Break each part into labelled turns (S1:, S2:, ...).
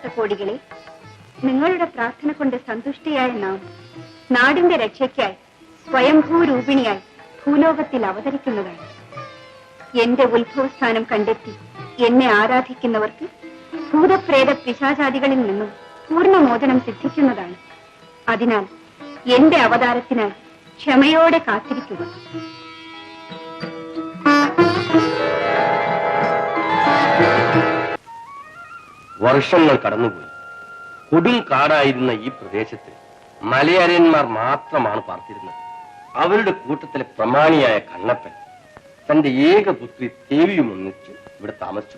S1: ഭക്തകോടികളെ, നിങ്ങളുടെ പ്രാർത്ഥന കൊണ്ട് സന്തുഷ്ടിയായ നാം നാടിന്റെ രക്ഷയ്ക്കായി സ്വയംഭൂരൂപിണിയായി ഭൂലോകത്തിൽ അവതരിക്കുന്നതാണ്. എന്റെ ഉത്ഭവസ്ഥാനം കണ്ടെത്തി എന്നെ ആരാധിക്കുന്നവർക്ക് ഭൂതപ്രേത പിശാചാദികളിൽ നിന്നും പൂർണ്ണമോചനം സിദ്ധിക്കുന്നതാണ്. അതിനാൽ എന്റെ അവതാരത്തിനായി ക്ഷമയോടെ കാത്തിരിക്കുക.
S2: വർഷങ്ങൾ കടന്നുപോയി. കൊടും കാടായിരുന്ന ഈ പ്രദേശത്ത് മലയാളിയന്മാർ മാത്രമാണ് പാർത്തിരുന്നത്. അവരുടെ കൂട്ടത്തിലെ പ്രമാണിയായ കണ്ണപ്പൻ തന്റെ ഏകപുത്രി ദേവിയും ഒന്നിച്ച് ഇവിടെ താമസിച്ചു.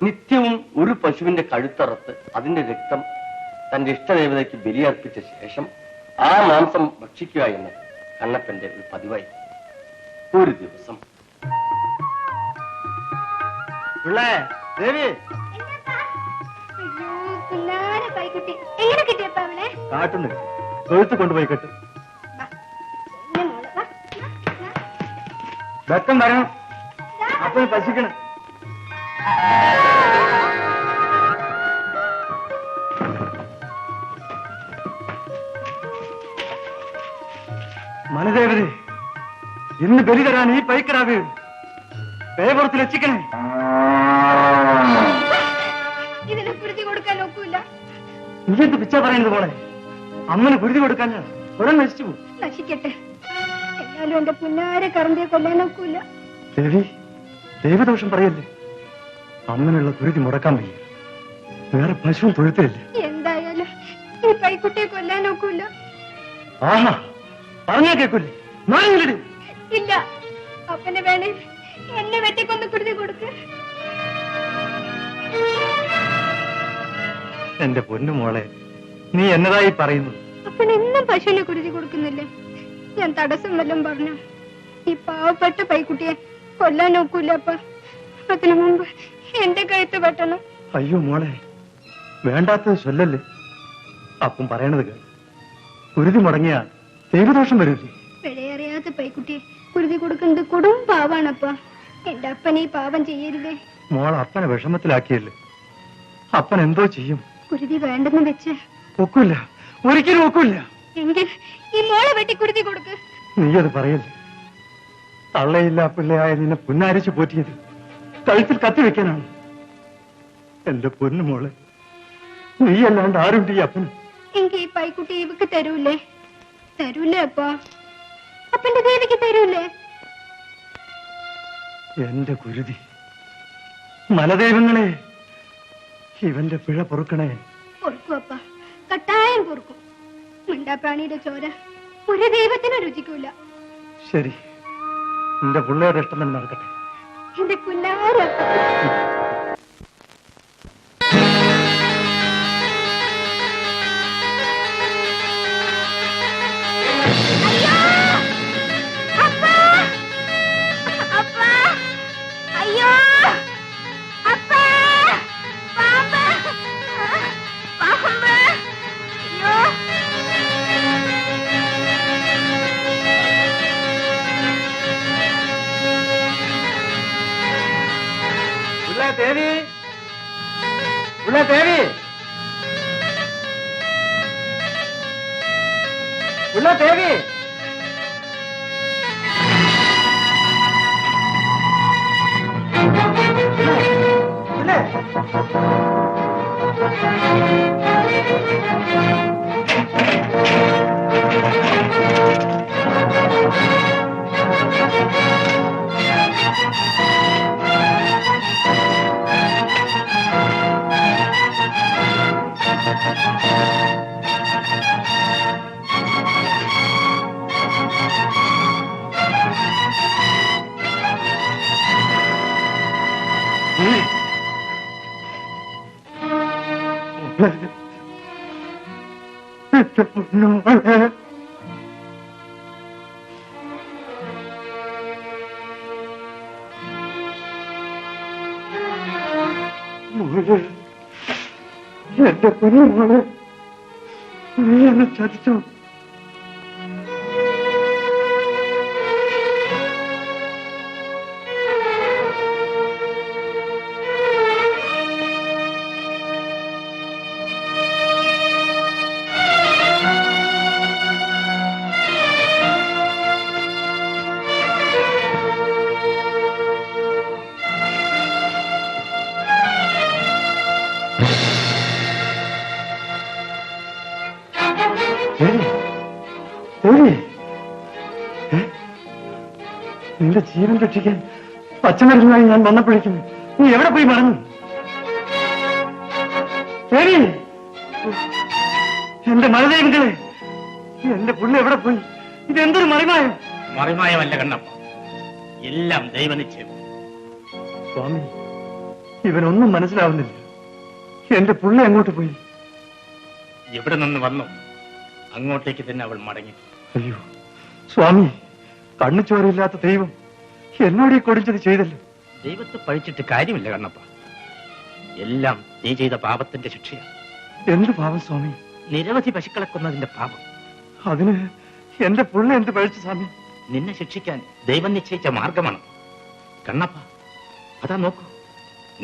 S2: നിത്യവും ഒരു പശുവിന്റെ കഴുത്തറത്ത് അതിന്റെ രക്തം തന്റെ ഇഷ്ടദേവതയ്ക്ക് ബലിയർപ്പിച്ച ശേഷം ആ മാംസം ഭക്ഷിക്കുക എന്നത് കണ്ണപ്പന്റെ ഒരു പതിവായി. ഒരു ദിവസം
S3: കാട്ടുന്നു തൊഴുത്ത് കൊണ്ടുപോയി കെട്ട്. വെക്കം വരണം, അപ്പൊ പശിക്കണം. മനദേവതേ, ഇന്ന് ബലി തരാൻ ഈ പൈക്കരാവ് പേപുറത്തിൽ എത്തിക്കണേ.
S1: ഇതിന് കുരുതി കൊടുക്കാൻ ഒക്കില്ല.
S3: നീ എന്ത് പിച്ച പറയുന്നത് മോളെ? അമ്മന് കുരുതി കൊടുക്കാൻ ഉടൻ നശിച്ചു പോകും.
S1: നശിക്കട്ടെ, എന്നാലും എന്റെ പുന്നാരെ കറന്തിയെ കൊല്ലാൻ ഒക്കില്ല.
S3: ദേവി, ദൈവദോഷം പറയല്ലേ. അമ്മനുള്ള കുരുതി മുടക്കാൻ വയ്യ. വേറെ പശുവും തൊഴുത്തില്ല.
S1: എന്തായാലും ഈ പൈക്കുട്ടിയെ കൊല്ലാൻ ഒക്കില്ല.
S3: ആഹാ, പറഞ്ഞാ കേൾക്കൂല്ലേ? നാളെ
S1: ഇല്ല, അപ്പനെ വേണേ എന്നെ വെട്ടിക്കൊന്ന് കുരുതി കൊടുക്ക്.
S3: എന്റെ പൊന്നു മോളെ, നീ എന്നതായി പറയുന്നു?
S1: അപ്പൻ എന്നും പശുവിനെ കുരുതി കൊടുക്കുന്നില്ലേ? ഞാൻ തടസ്സം വല്ലതും പറഞ്ഞു ഈ പാവപ്പെട്ട പൈക്കുട്ടിയെ കൊല്ലാൻ നോക്കൂല അപ്പ. അതിനു മുമ്പ് എന്റെ കഴുത്ത് വെട്ടണം.
S3: അയ്യോ മോളെ, വേണ്ടാത്തത് ചൊല്ലല്ലേ. അപ്പം പറയണത് കേൾ. കുരുതി മുടങ്ങിയ ദൈവദോഷം വരൂല്ലേ?
S1: പിഴയറിയാത്ത പൈക്കുട്ടിയെ കുരുതി കൊടുക്കുന്നത് കൊടും പാവാണപ്പ. എന്റെ അപ്പൻ ഈ പാവം ചെയ്യരുതേ.
S3: മോൾ അപ്പനെ വിഷമത്തിലാക്കിയല്ലേ. അപ്പൻ എന്തോ ചെയ്യും?
S1: കുരുതി വേണ്ടെന്ന് വെച്ച്
S3: ഒക്കില്ല, ഒരിക്കലും ഒക്കില്ല.
S1: എങ്കിൽ ഈ മോളെ വെട്ടി കുരുതി കൊടുക്ക്.
S3: നീ അത് പറയല്ലേ. തള്ളയില്ല പിള്ളയായ നിന്നെ പുന്നാരിച്ചു പോറ്റിയത് കഴുത്തിൽ കത്തിവെക്കാനാണ്. എന്റെ പൊന്നു മോളെ, നീയല്ലാണ്ട് ആരുണ്ട് ഈ അപ്പന്?
S1: എങ്കിൽ ഈ പൈക്കുട്ടി ഇവക്ക് തരൂലേ? തരൂലേ അപ്പ? അപ്പന്റെ ദേവിക്ക് തരൂലേ?
S3: എന്റെ കുരുതി, മലദൈവങ്ങളെ, ഇവന്റെ പിഴ പൊറുക്കണേ.
S1: പൊറുക്കും അപ്പ, കട്ടായം പൊറുക്കും. മിണ്ടാപ്രാണിയുടെ ചോര ഒരു ദൈവത്തിന് രുചിക്കൂല.
S3: ശരി, എന്റെ പിള്ളേരുടെ ഇഷ്ടം തന്നെ നടക്കട്ടെ.
S1: എന്റെ കുഞ്ഞാര
S3: ദേവി, ദേവി, ദേവി, എന്റെ കുഞ്ഞു മോളെ, നീ എന്നെ ചതിച്ചു. നിന്റെ ജീവൻ രക്ഷിക്കാൻ പച്ചമരുന്നുമായി ഞാൻ വന്നപ്പോഴേക്കും നീ എവിടെ പോയി മറന്നു? ശരി, എന്റെ മലദൈവങ്ങളെ, എന്റെ പുള്ളി എവിടെ പോയി? ഇതെന്തൊരു മറിമായം?
S4: മറിമായമല്ല കണ്ണപ്പ, എല്ലാം ദൈവനിശ്ചയം.
S3: സ്വാമി, ഇവനൊന്നും മനസ്സിലാവുന്നില്ല. എന്റെ പുള്ളി അങ്ങോട്ട് പോയി.
S4: എവിടെ നിന്ന് വന്നു അങ്ങോട്ടേക്ക് തന്നെ അവൾ മടങ്ങി.
S3: അയ്യോ സ്വാമി, കണ്ണു ചോരയില്ലാത്ത ദൈവം എന്നോട് ഈ കൊടുത്തത് ചെയ്തല്ലോ.
S4: ദൈവത്തെ പഴിച്ചിട്ട് കാര്യമില്ല കണ്ണപ്പ, എല്ലാം നീ ചെയ്ത പാപത്തിന്റെ ശിക്ഷയാണ്.
S3: എന്ത് പാപം സ്വാമി?
S4: നിരവധി പശുക്കളെ കൊന്നതിന്റെ പാപം.
S3: അതിന് എന്റെ പുള്ളി എന്ത് പഴിച്ചു സ്വാമി?
S4: നിന്നെ ശിക്ഷിക്കാൻ ദൈവം നിശ്ചയിച്ച മാർഗമാണ് കണ്ണപ്പ. അതാ നോക്കൂ,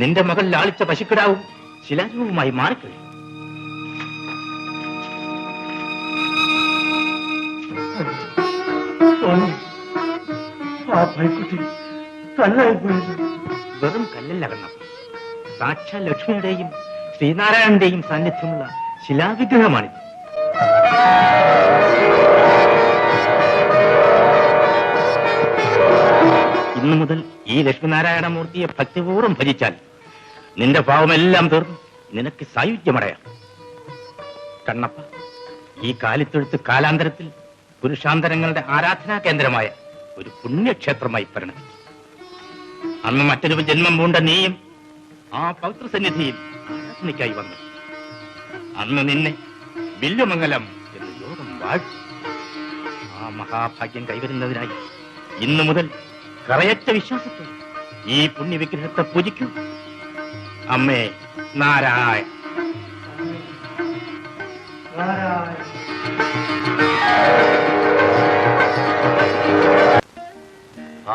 S4: നിന്റെ മകൾ ലാളിച്ച പശുക്കിടാവും ശിലാരൂപമായി മാറിക്കഴിയും.
S3: സ്വാമി, ആ പൈക്കുട്ടി കല്ലായി പോയില്ല.
S4: വെറും കല്ലല്ല കണ്ണപ്പ, സാക്ഷാൽ ലക്ഷ്മിയുടെയും ശ്രീനാരായണന്റെയും സാന്നിധ്യമുള്ള ശിലാവിഗ്രഹമാണിത്. ഇന്നു മുതൽ ഈ ലക്ഷ്മിനാരായണ മൂർത്തിയെ ഭക്തിപൂർവ്വം ഭജിച്ചാൽ നിന്റെ പാവമെല്ലാം തീർന്നു നിനക്ക് സായുജ്യമടയാം. കണ്ണപ്പ, ഈ കാലിത്തൊഴുത്ത് കാലാന്തരത്തിൽ പുരുഷാന്തരങ്ങളുടെ ആരാധനാ കേന്ദ്രമായ ഒരു പുണ്യക്ഷേത്രമായി പരിണമിക്കും. അന്ന് മറ്റൊരു ജന്മം പൂണ്ട നീയും ആ പവിത്ര സന്നിധിയിൽ ആരാധനയ്ക്കായി വന്നു. അന്ന് നിന്നെ വില്ലുമംഗലം എന്ന് ലോകം വാഴ്ത്തി. ആ മഹാഭാഗ്യം കൈവരുന്നതിനായി ഇന്നു മുതൽ കറയറ്റ വിശ്വാസത്തെ ഈ പുണ്യവിഗ്രഹത്തെ പൂജിക്കൂ. അമ്മേ നാരായണ.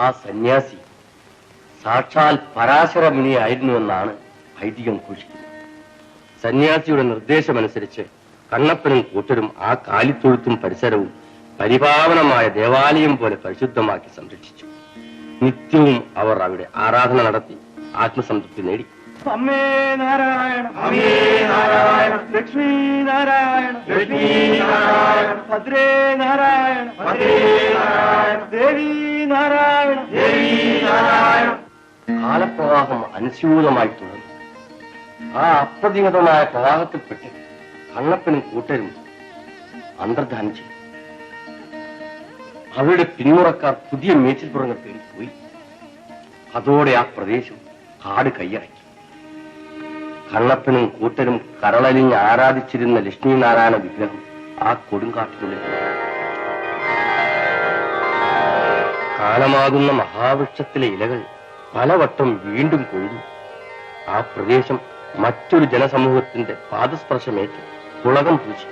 S2: ആ സന്യാസി സാക്ഷാൽ പരാശര മുനിയായിരുന്നുവെന്നാണ് ഐതിഹ്യം ഘോഷിക്കുന്നത്. സന്യാസിയുടെ നിർദ്ദേശമനുസരിച്ച് കണ്ണപ്പനും കൂട്ടരും ആ കാലിത്തൊഴുത്തും പരിസരവും പരിപാവനമായ ദേവാലയം പോലെ പരിശുദ്ധമാക്കി സംരക്ഷിച്ചു. നിത്യവും അവർ അവിടെ ആരാധന നടത്തി ആത്മസംതൃപ്തി നേടി.
S3: അമ്മേ നാരായണ, അമ്മേ നാരായണ, ലക്ഷ്മി നാരായണ, ലക്ഷ്മി നാരായണ, ഭദ്രേ നാരായണ, ഭദ്രേ നാരായണ, ദേവി നാരായണ, ദേവി നാരായണ.
S2: കാലപ്രവാഹം അനുസ്യൂതമായി തുടർന്നു. ആ അപ്രതിഹതമായ പ്രവാഹത്തിൽപ്പെട്ട് കണ്ണപ്പനും കൂട്ടരും അന്തർധാനം ചെയ്തു. അവരുടെ പിന്മുറക്കാർ പുതിയ മേച്ചിൽപ്പുറങ്ങൾ തേടി പോയി. അതോടെ ആ പ്രദേശം കാട് കൈയടക്കി. കണ്ണപ്പനും കൂട്ടരും കരളലിഞ്ഞ് ആരാധിച്ചിരുന്ന ലക്ഷ്മിനാരായണ വിഗ്രഹം ആ കൊടുങ്കാട്ടിനുള്ളിൽ. കാലമാകുന്ന മഹാവൃക്ഷത്തിലെ ഇലകൾ പലവട്ടം വീണ്ടും കൊഴിഞ്ഞു. ആ പ്രദേശം മറ്റൊരു ജനസമൂഹത്തിന്റെ പാദസ്പർശമേറ്റ് പുളകം പൂശി.